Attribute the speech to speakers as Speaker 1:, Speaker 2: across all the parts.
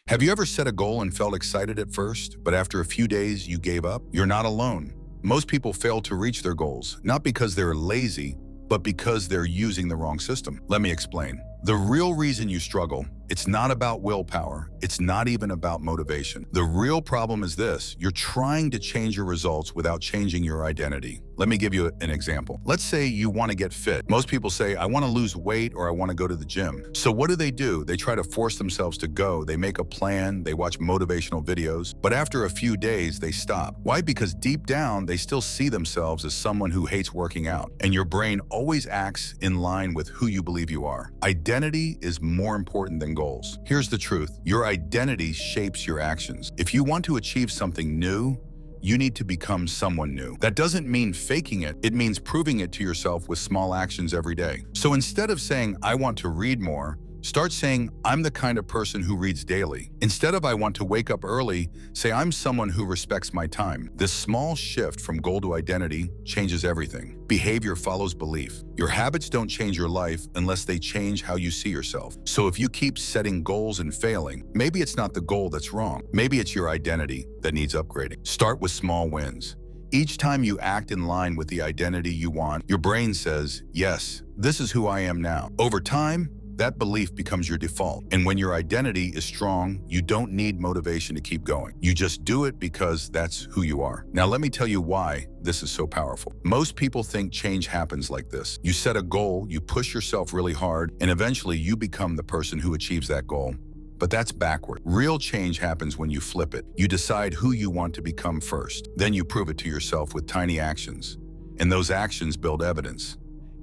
Speaker 1: Have you ever set a goal and felt excited at first, but after a few days you gave up? You're not alone. Most people fail to reach their goals, not because they're lazy, but because they're using the wrong system. Let me explain. The real reason you struggle, it's not about willpower. It's not even about motivation. The real problem is this: you're trying to change your results without changing your identity. Let me give you an example. Let's say you want to get fit. Most people say, I want to lose weight or I want to go to the gym. So what do? They try to force themselves to go. They make a plan, they watch motivational videos, but after a few days, they stop. Why? Because deep down, they still see themselves as someone who hates working out. And your brain always acts in line with who you believe you are. Identity is more important than goals. Here's the truth: your identity shapes your actions. If you want to achieve something new, you need to become someone new. That doesn't mean faking it. It means proving it to yourself with small actions every day. So instead of saying, I want to read more, start saying, I'm the kind of person who reads daily. Instead of I want to wake up early, say I'm someone who respects my time. This small shift from goal to identity changes everything. Behavior follows belief. Your habits don't change your life unless they change how you see yourself. So if you keep setting goals and failing, maybe it's not the goal that's wrong. Maybe it's your identity that needs upgrading. Start with small wins. Each time you act in line with the identity you want, your brain says, yes, this is who I am now. Over time, that belief becomes your default. And when your identity is strong, you don't need motivation to keep going. You just do it because that's who you are. Now, let me tell you why this is so powerful. Most people think change happens like this. You set a goal, you push yourself really hard, and eventually you become the person who achieves that goal. But that's backward. Real change happens when you flip it. You decide who you want to become first. Then you prove it to yourself with tiny actions. And those actions build evidence.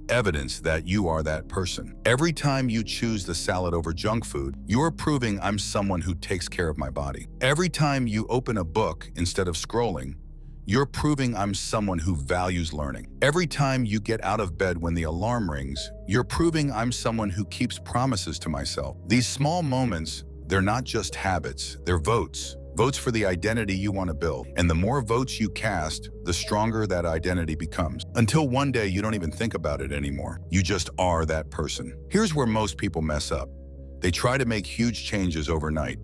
Speaker 1: Evidence that you are that person. Every time you choose the salad over junk food, you're proving I'm someone who takes care of my body. Every time you open a book instead of scrolling, you're proving I'm someone who values learning. Every time you get out of bed when the alarm rings, you're proving I'm someone who keeps promises to myself. These small moments, they're not just habits, they're votes. Votes for the identity you want to build. And the more votes you cast, the stronger that identity becomes. Until one day you don't even think about it anymore. You just are that person. Here's where most people mess up. They try to make huge changes overnight.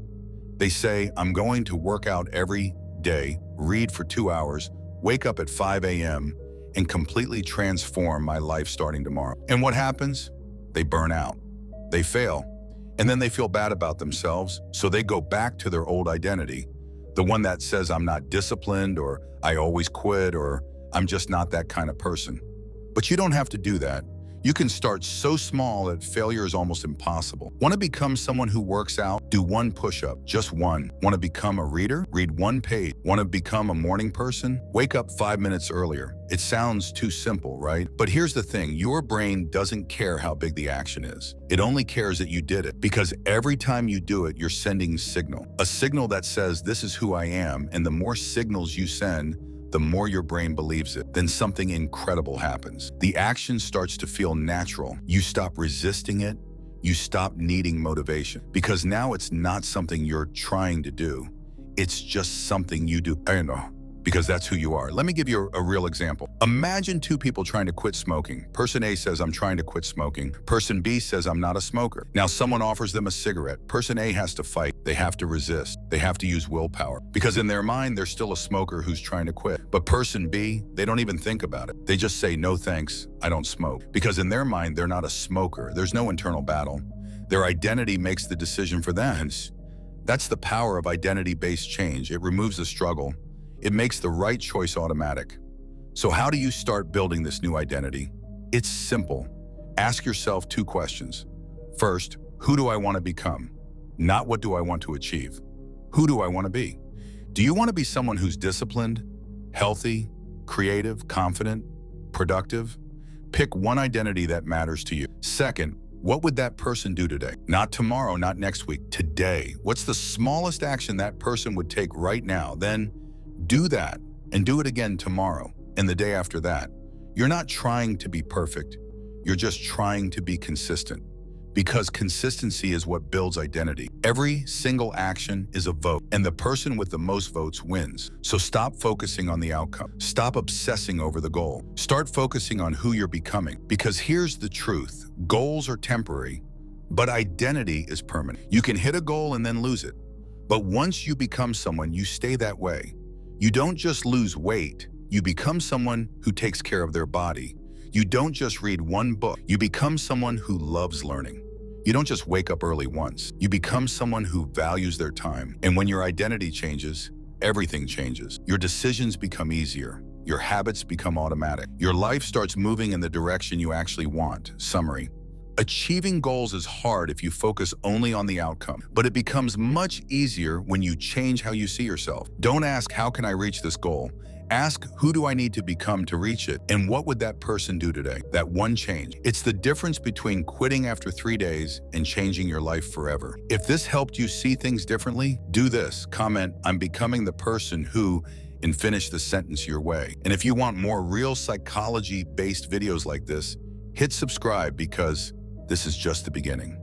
Speaker 1: They say, I'm going to work out every day, read for 2 hours, wake up at 5 a.m., and completely transform my life starting tomorrow. And what happens? They burn out. They fail. And then they feel bad about themselves, so they go back to their old identity, the one that says I'm not disciplined, or I always quit, or I'm just not that kind of person. But you don't have to do that. You can start so small that failure is almost impossible. Want to become someone who works out? Do 1 push-up, just 1. Want to become a reader? Read 1 page. Want to become a morning person? Wake up 5 minutes earlier. It sounds too simple, right? But here's the thing, your brain doesn't care how big the action is. It only cares that you did it, because every time you do it, you're sending a signal that says, this is who I am, and the more signals you send, the more your brain believes it. Then something incredible happens. The action starts to feel natural. You stop resisting it. You stop needing motivation, because now it's not something you're trying to do. It's just something you do. I know, because that's who you are. Let me give you a real example. Imagine 2 people trying to quit smoking. Person A says, I'm trying to quit smoking. Person B says, I'm not a smoker. Now someone offers them a cigarette. Person A has to fight. They have to resist. They have to use willpower, because in their mind, they're still a smoker who's trying to quit. But person B, they don't even think about it. They just say, no thanks, I don't smoke. Because in their mind, they're not a smoker. There's no internal battle. Their identity makes the decision for them. That's the power of identity-based change. It removes the struggle. It makes the right choice automatic. So how do you start building this new identity? It's simple. Ask yourself 2 questions. First, who do I want to become? Not what do I want to achieve. Who do I want to be? Do you want to be someone who's disciplined, healthy, creative, confident, productive? Pick one identity that matters to you. Second, what would that person do today? Not tomorrow, not next week, today. What's the smallest action that person would take right now? Then do that, and do it again tomorrow and the day after that. You're not trying to be perfect. You're just trying to be consistent, because consistency is what builds identity. Every single action is a vote, and the person with the most votes wins. So stop focusing on the outcome. Stop obsessing over the goal. Start focusing on who you're becoming, because here's the truth. Goals are temporary, but identity is permanent. You can hit a goal and then lose it, But once you become someone, you stay that way. You don't just lose weight, you become someone who takes care of their body. You don't just read one book, you become someone who loves learning. You don't just wake up early once, you become someone who values their time. And when your identity changes, everything changes. Your decisions become easier. Your habits become automatic. Your life starts moving in the direction you actually want. Summary: achieving goals is hard if you focus only on the outcome, but it becomes much easier when you change how you see yourself. Don't ask, how can I reach this goal? Ask, who do I need to become to reach it? And what would that person do today? That one change. It's the difference between quitting after 3 days and changing your life forever. If this helped you see things differently, do this. Comment, I'm becoming the person who, and finish the sentence your way. And if you want more real psychology-based videos like this, hit subscribe because this is just the beginning.